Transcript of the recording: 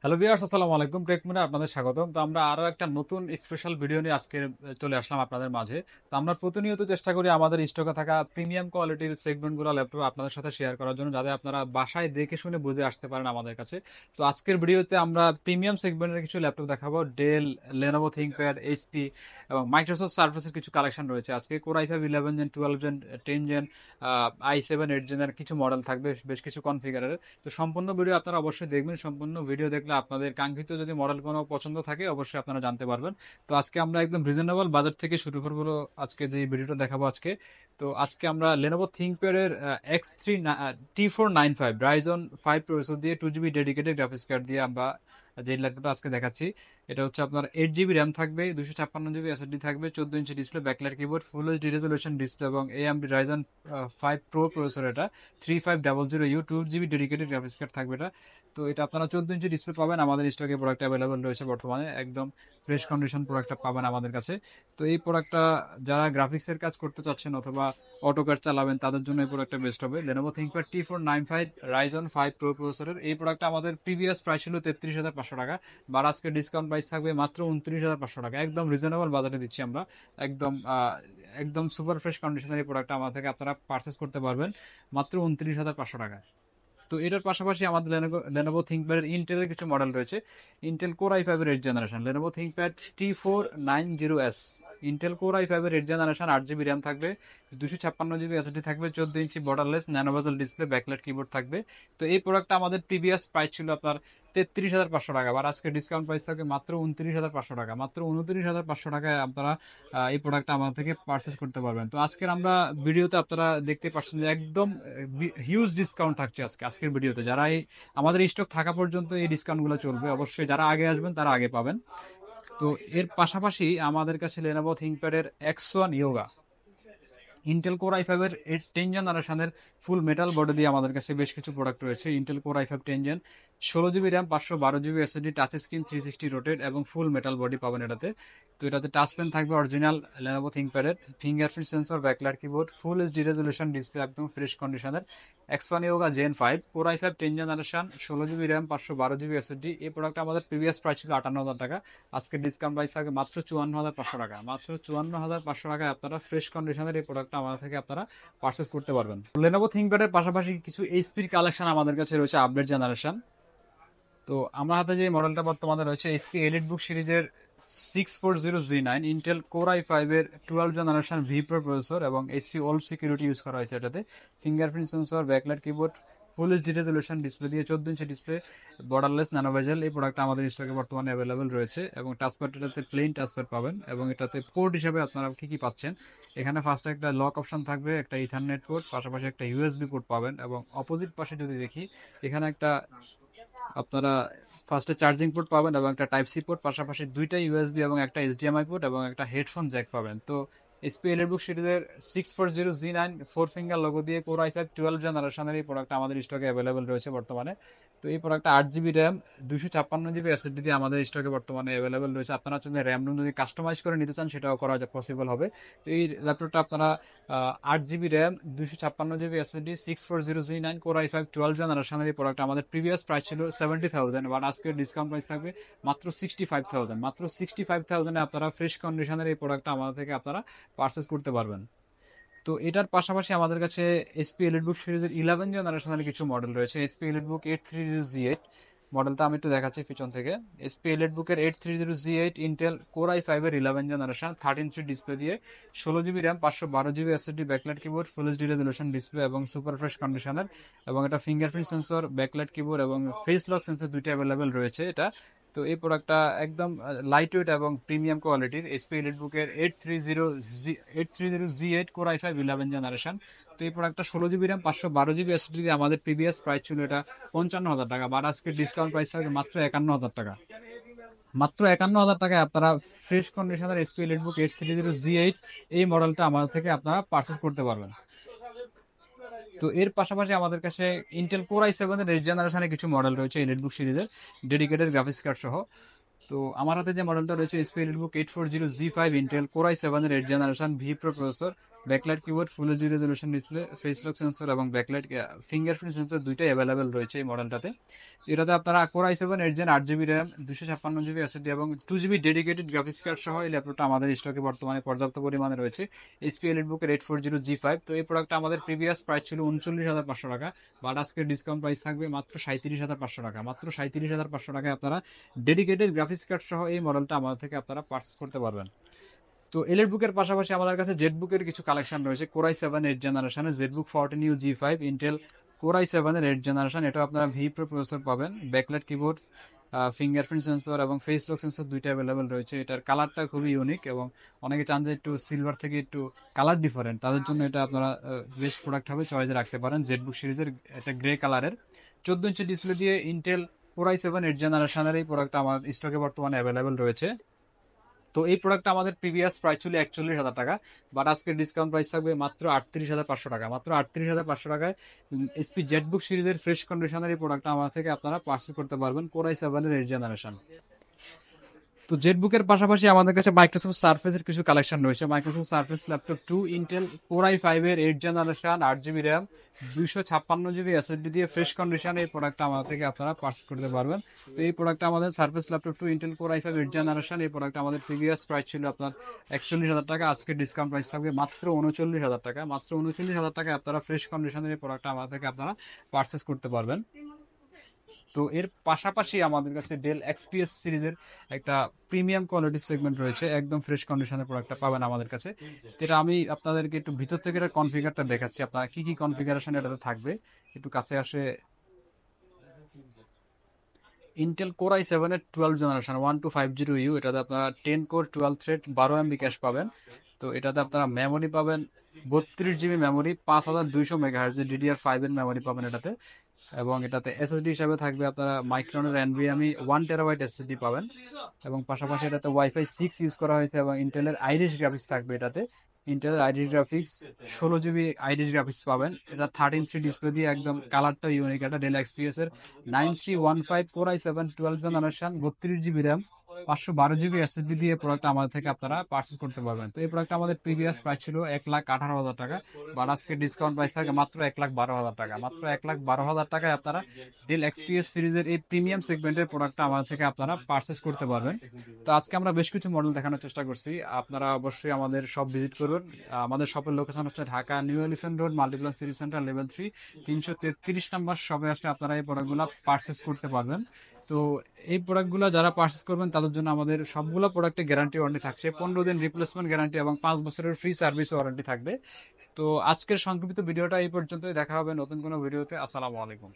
Hello viewers, আসসালামু আলাইকুম। টেকমুনে আপনাদের স্বাগতম। তো আমরা আরো একটা নতুন স্পেশাল ভিডিও নিয়ে আজকে চলে আসলাম আপনাদের মাঝে। তো আমরা প্রতিনিয়ত চেষ্টা করি আমাদের স্টকে থাকা প্রিমিয়াম কোয়ালিটির সেগমেন্টগুলো ল্যাপটপ আপনাদের সাথে শেয়ার করার জন্য, যাতে আপনারা বাসায় দেখে শুনে বুঝে আসতে পারেন আমাদের কাছে। তো আজকের ভিডিওতে আমরা প্রিমিয়াম সেগমেন্টের কিছু ল্যাপটপ দেখাবো। ডেল, লেনোভো থিংকপ্যাড, এইচপি এবং মাইক্রোসফট সার্ফেসের কিছু কালেকশন রয়েছে আজকে। Core i5 11 gen, 12 gen, 10 gen, i7 8 জেনের কিছু মডেল থাকবে, বেশ কিছু কনফিগারের। তো সম্পূর্ণ ভিডিও আপনারা অবশ্যই দেখবেন। সম্পূর্ণ ভিডিও দেখলে আপনাদের কাঙ্ক্ষিত যদি মডেল কোনো পছন্দ থাকে অবশ্যই আপনারা জানতে পারবেন। তো আজকে আমরা একদম রিজনেবল বাজেট থেকে শুরু করবো আজকে যে ভিডিওটা দেখাবো আজকে। তো আজকে আমরা লেনোভো থিংকপ্যাড এর X3 T495 Ryzen 5 প্রসেসর দিয়ে 2 GB ডেডিকেটেড গ্রাফিক্স কার্ড দিয়ে আমরা যে ল্যাপটপটা আজকে দেখাচ্ছি। এটা হচ্ছে আপনার 8 GB র্যাম থাকবে, 256 GB এসএসডি থাকবে, 14 inch display, backlight keyboard, full HD resolution display এবং AMD Ryzen 5 প্রো প্রসেসর। এটা 3500U 2 GB dedicated graphics card থাকবে এটা। তো এটা আপনারা 14 ইঞ্চি ডিসপ্লে পাবেন, আমাদের স্টকে প্রোডাক্ট অ্যাভেলেবল রয়েছে বর্তমানে, একদম ফ্রেশ কন্ডিশন প্রোডাক্টটা পাবেন আমাদের কাছে। তো এই প্রোডাক্টটা যারা গ্রাফিক্সের কাজ করতে চাচ্ছেন অথবা অটোক্যাড চালাবেন তাদের জন্য এই প্রোডাক্টটা বেস্ট হবে। Lenovo ThinkPad T495 Ryzen 5 pro প্রসেসরের এই প্রোডাক্টটা আমাদের প্রিভিয়াস প্রাইস ছিল 33,500 টাকা, বা আজকে ডিসকাউন্ট প্রাইস থাকবে মাত্র 29,500 টাকা। একদম রিজনেবল বাজারে দিচ্ছি আমরা। একদম একদম সুপার ফ্রেশ কন্ডিশনের এই প্রোডাক্টটা আমাদের থেকে আপনারা পারচেস করতে পারবেন মাত্র 29,500 টাকায়। তো এটার পাশাপাশি আমাদের লেনোভো থিংকপ্যাড ইন্টেলের কিছু মডেল রয়েছে। ইন্টেল কোর i5 এর 8 generation Lenovo ThinkPad T490S। Intel core i5 এর 8 জেনারেশন, 8 GB র্যাম থাকবে, 256 GB এসএসডি থাকবে, 14 inch borderless nano bezel display, backlight keyboard থাকবে। তো এই প্রোডাক্টটা আমাদের প্রিভিয়াস প্রাইস ছিল আপনার 33,500 টাকা, আর আজকে ডিসকাউন্ট প্রাইস থাকবে মাত্র 29,500 টাকা। মাত্র 29,500 টাকায় আপনারা এই প্রোডাক্টটা আমাদের থেকে পারচেস করতে পারবেন। তো আজকের আমরা ভিডিওতে আপনারা দেখতে পাচ্ছেন যে একদম হিউজ ডিসকাউন্ট থাকছে আজকের ভিডিওতে। যারা আমাদের স্টক থাকা পর্যন্ত এই ডিসকাউন্টগুলো চলবে, অবশ্যই যারা আগে আসবেন তারা আগে পাবেন। তো এর পাশাপাশি আমাদের কাছে লেনোভো থিংকপ্যাডের X1 Yoga, Intel core i5 এর 10 জেনারেশনের ফুল মেটাল বডি দিয়ে আমাদের কাছে বেশ কিছু প্রোডাক্ট রয়েছে। Intel core i5 10 gen, 16 GB RAM, 512 GB SSD, touch screen, 360 rotate এবং ফুল মেটাল বডি পাবেন এটাতে। তো এটাতে টাচ পেন থাকবে অরিজিনাল লেনোভো থিংকপ্যাডের, fingerprint sensor, backlight keyboard, full HD resolution display, একদম ফ্রেশ কন্ডিশনের X1 Yoga gen 5 core i5 10 generation, 16 GB RAM, 512 GB SSD. এই প্রোডাক্ট আমাদের প্রিভিয়াস প্রাইস ছিল 58,000 টাকা, আজকে ডিসকাউন্ট প্রাইস থাকে মাত্র 54,500 টাকা। মাত্র 54,500 টাকায় আপনারা ফ্রেশ কন্ডিশনের এই প্রোডাক্টটা আমাদের থেকে আপনারা পারচেস করতে পারবেন। লেনোভো থিংকপ্যাডের পাশাপাশি কিছু এইচপির কালেকশন আমাদের কাছে রয়েছে আপডেট জেনারেশন। তো আমার হাতে যে মডেলটা বর্তমানে রয়েছে এইচপি এলিট বুক সিরিজের 640G9, ইন্টেল কোর i5 এর 12 জেনারেশন ভি প্রো প্রসেসর এবং এইচপি ওল্ড সিকিউরিটি ইউজ করা হয়েছে এটাতে। Fingerprint sensor, backlight keyboard, full HD resolution display দিয়ে 14 ইঞ্চি ডিসপ্লে, বর্ডারলেস ন্যানো বেজেল। এই প্রোডাক্টটা আমাদের স্টকে বর্তমানে অ্যাভেলেবল রয়েছে এবং টাচপ্যাড এটাতে প্লেন টাচপ্যাড পাবেন এবং এটাতে পোর্ট হিসেবে আপনারা কি কি পাচ্ছেন, এখানে ফার্স্টে একটা লক অপশন থাকবে, একটা ইথারনেট পোর্ট, পাশাপাশি একটা ইউএসবি পোর্ট পাবেন এবং অপোজিট পাশে যদি দেখি এখানে একটা আপনারা ফার্স্টে চার্জিং পোর্ট পাবেন এবং একটা টাইপ সি পোর্ট, পাশাপাশি দুইটা ইউএসবি এবং একটা এইচডিএমআই পোর্ট এবং একটা হেডফোন জ্যাক পাবেন। তো এইচপি এলিটবুক সিরিজের 640G9 ফোর ফিঙ্গার লোগো দিয়ে কোর i5 12 জেনারেশনের এই প্রোডাক্ট আমাদের স্টকে অ্যাভেলেবল রয়েছে বর্তমানে। তো এই প্রোডাক্টটা 8 GB র্যাম, 256 GB এসএসডি দিয়ে আমাদের স্টকে বর্তমানে অ্যাভেলেবল রয়েছে। আপনারা যদি র্যাম রুম যদি কাস্টমাইজ করে নিতে চান সেটাও করা পসিবল হবে। তো এই ল্যাপটপটা আপনারা 8 GB RAM, 256 GB SSD, 640G9 core i5 12 জেনারেশনের এই প্রোডাক্ট আমাদের প্রিভিয়াস প্রাইস ছিল 70,000, বাট আজকে ডিসকাউন্ট প্রাইস থাকবে মাত্র 65,000। মাত্র 65,000-এ আপনারা ফ্রেশ কন্ডিশনের এই প্রোডাক্টটা আমাদের থেকে আপনারা পারচেস করতে পারবেন। তো এটার পাশাপাশি আমাদের কাছে এসপি এলিটবুক সিরিজের 11 জেনারেশনের কিছু মডেল রয়েছে। এসপি এলিটবুক 830G8 মডেলটা আমি একটু দেখাচ্ছি পিছন থেকে। এসপি এলিটবুকের 830G8 ইন্টেল কোর i5 এর 11 জেনারেশন, 13 ইঞ্চি ডিসপ্লে দিয়ে, 16 GB RAM, 512 GB SSD, backlight keyboard, full HD resolution display এবং সুপার ফ্রেশ কন্ডিশনের এবং এটা ফিঙ্গারপ্রিন্ট সেন্সর, ব্যাকলাইট কিবোর্ড এবং ফেস লক সেন্সর দুইটা অ্যাভেলেবেল রয়েছে এটা। তো এই প্রোডাক্টটা একদম লাইট ওয়েট এবং প্রিমিয়াম কোয়ালিটির। এসপি এলিটবুকের 830G8 কোর i5 11 জেনারেশন। তো এই প্রোডাক্টটা 16 GB র্যাম, 512 GB এসএসডি দিয়ে আমাদের প্রিভিয়াস প্রাইস ছিল এটা 55,000 টাকা, বাট আজকে ডিসকাউন্ট প্রাইস থাকবে মাত্র 51,000 টাকা। মাত্র 51,000 টাকায় আপনারা ফ্রেশ কন্ডিশনের এসপি এলিটবুক 830G8 এই মডেলটা আমাদের থেকে আপনারা পারচেস করতে পারবেন। তো এর পাশাপাশি আমাদের কাছে ইন্টেল কোর i7 এর 8 জেনারেশনের কিছু মডেল রয়েছে এলিটবুক সিরিজের, ডেডিকেটেড গ্রাফিক্স কার্ড সহ। তো আমার হাতে যে মডেলটা রয়েছে SP EliteBook 840G5 Intel core i7 এর 8 generation V pro processor, backlight keyboard, full HD resolution display, face lock sensor এবং ব্যাকলাইট ফিঙ্গারপ্রিন্ট সেন্সর দুইটাই অ্যাভেলেবেল রয়েছে এই মডেলটাতে। তো এটাতে আপনারা core i7 8 gen 8 GB RAM, 256 GB SSD এবং 2 জিবি ডেডিকেটেড গ্রাফিক্স কার্ড সহ এই ল্যাপটপটা আমাদের স্টকে বর্তমানে পর্যাপ্ত পরিমাণে রয়েছে। এইচপি এলিটবুকের 840G5। তো এই প্রোডাক্টটা আমাদের প্রিভিয়াস প্রাইস ছিল 39,500 টাকা, বাট আজকে ডিসকাউন্ট প্রাইস থাকবে মাত্র 37,500 টাকা। মাত্র 37,500 টাকায় আপনারা ডেডিকেটেড গ্রাফিক্স কার্ড সহ এই মডেলটা আমাদের থেকে আপনারা পারচেস করতে পারবেন। তো এলিট বুকের পাশাপাশি আমাদের কাছে জেড বুকের কিছু কালেকশন রয়েছে। কোরাই 7 8 জেনারেশনের Z book 14U G5 Intel core i 7 এর 8 জেনারেশন। এটা আপনারা ভি প্রো প্রসেসর পাবেন, ব্যাকলাইট কিবোর্ড, ফিঙ্গারপ্রিন্ট সেন্সর এবং ফেস লক সেন্সর দুইটা অ্যাভেলেবেল রয়েছে। এটার কালারটা খুবই ইউনিক এবং অনেকে চান যে একটু সিলভার থেকে একটু কালার ডিফারেন্ট, তাদের জন্য এটা আপনারা বেস্ট প্রোডাক্ট হবে, চয়েসে রাখতে পারেন। জেড বুক সিরিজের এটা গ্রে কালারের 14 ইঞ্চি ডিসপ্লে দিয়ে ইন্টেল কোরাই 7 8 জেনারেশনের এই প্রোডাক্টটা আমার স্টকে বর্তমানে অ্যাভেলেবেল রয়েছে। তো এই প্রোডাক্টটা আমাদের প্রিভিয়াস প্রাইস ছিল 41,000 টাকা, বাট আজকে ডিসকাউন্ট প্রাইস থাকবে মাত্র 38,500 টাকা। মাত্র 38,500 টাকায় এসপি জেটবুক সিরিজের ফ্রেশ কন্ডিশনের এই প্রোডাক্টটা আমার থেকে আপনারা পারচেজ করতে পারবেন, কোরাই 7 এর 8 জেনারেশন। তো জেটবুকের পাশাপাশি আমাদের কাছে মাইক্রোসফট সার্ফেসের কিছু কালেকশন রয়েছে। Microsoft surface laptop 2 Intel core i 5 এর 8 generation, 8 GB RAM, 256 GB SSD দিয়ে ফ্রেশ কন্ডিশন এই প্রোডাক্টটা আমাদের থেকে আপনারা পারচেস করতে পারবেন। তো এই প্রোডাক্টটা আমাদের surface laptop 2 Intel core i 5 8 generation, এই প্রোডাক্টটা আমাদের প্রিভিয়াস প্রাইস ছিল আপনার 41,000 টাকা, আজকে ডিসকাউন্ট প্রাইস থাকবে মাত্র 39,000 টাকা। মাত্র 39,000 টাকায় আপনারা ফ্রেশ কন্ডিশনের এই প্রোডাক্টটা আমাদের থেকে আপনারা পারচেস করতে পারবেন। তো এর পাশাপাশি আমাদের কাছে ডেল এক্সপিএস সিরিজের একটা প্রিমিয়াম কোয়ালিটির সেগমেন্ট রয়েছে, একদম ফ্রেশ কন্ডিশনের প্রোডাক্টটা পাবেন আমাদের কাছে। এটা আমি আপনাদেরকে একটু ভিতর থেকে এটা কনফিগারটা দেখাচ্ছি, আপনারা কি কি কনফিগারেশন এটাতে থাকবে। একটু কাছে আসে। ইন্টেল কোর i7 এর 12 জেনারেশন 1250U, এটাতে আপনারা 10 কোর 12 থ্রেড 12 MB ক্যাশ পাবেন। তো এটাতে আপনারা মেমোরি পাবেন 32 জিবি মেমোরি, 5200 MHz DDR5 এর মেমোরি পাবেন এটাতে। এবং এটাতে এসএসডি হিসাবে থাকবে আপনারা মাইক্রনের NVMe 1 TB এসএসডি পাবেন। এবং পাশাপাশি এটাতে ওয়াইফাই 6 ইউজ করা হয়েছে এবং ইন্টেলের আইরিশ গ্রাফিক্স থাকবে এটাতে। ইন্টেলের Iris graphics 16 GB Iris graphics পাবেন। এটা 13 ইঞ্চি ডিসপ্লে দিয়ে একদম কালারটা ইউনিক। এটা ডেল এক্সপিএস এর 9315 core i7 12 generation, 32 GB RAM, 512 GB SSD দিয়ে প্রোডাক্ট আমাদের থেকে আপনারা পারচেস করতে পারবেন। তো এই প্রোডাক্ট আমাদের প্রিভিয়াস প্রাইস ছিল 1,18,000 টাকা, বাট আজকে ডিসকাউন্ট প্রাইস থাকে মাত্র 1,12,000 টাকা। মাত্র 1,12,000 টাকায় আপনারা ডেল এক্সপিএস সিরিজের এই প্রিমিয়াম সেগমেন্টের প্রোডাক্টটা আমাদের থেকে আপনারা পারচেস করতে পারবেন। তো আজকে আমরা বেশ কিছু মডেল দেখানোর চেষ্টা করছি, আপনারা অবশ্যই আমাদের শপ ভিজিট করবেন। আমাদের শপের লোকেশন হচ্ছে Dhaka New Elephant Road, Multiplan City Center, level 3, 333 নম্বর শপে আসলে আপনারা এই প্রোডাক্টগুলো পারচেস করতে পারবেন। তো এই প্রোডাক্টগুলো যারা পারচেস করবেন তাদের জন্য আমাদের সবগুলো প্রোডাক্টে গ্যারান্টি ওয়ারেন্টি থাকছে, 15 দিন রিপ্লেসমেন্ট গ্যারান্টি এবং 5 বছরের ফ্রি সার্ভিস ওয়ারেন্টি থাকবে। তো আজকের সংক্ষিপ্ত ভিডিওটা এই পর্যন্তই, দেখা হবে নতুন কোনো ভিডিওতে। আসসালামু আলাইকুম।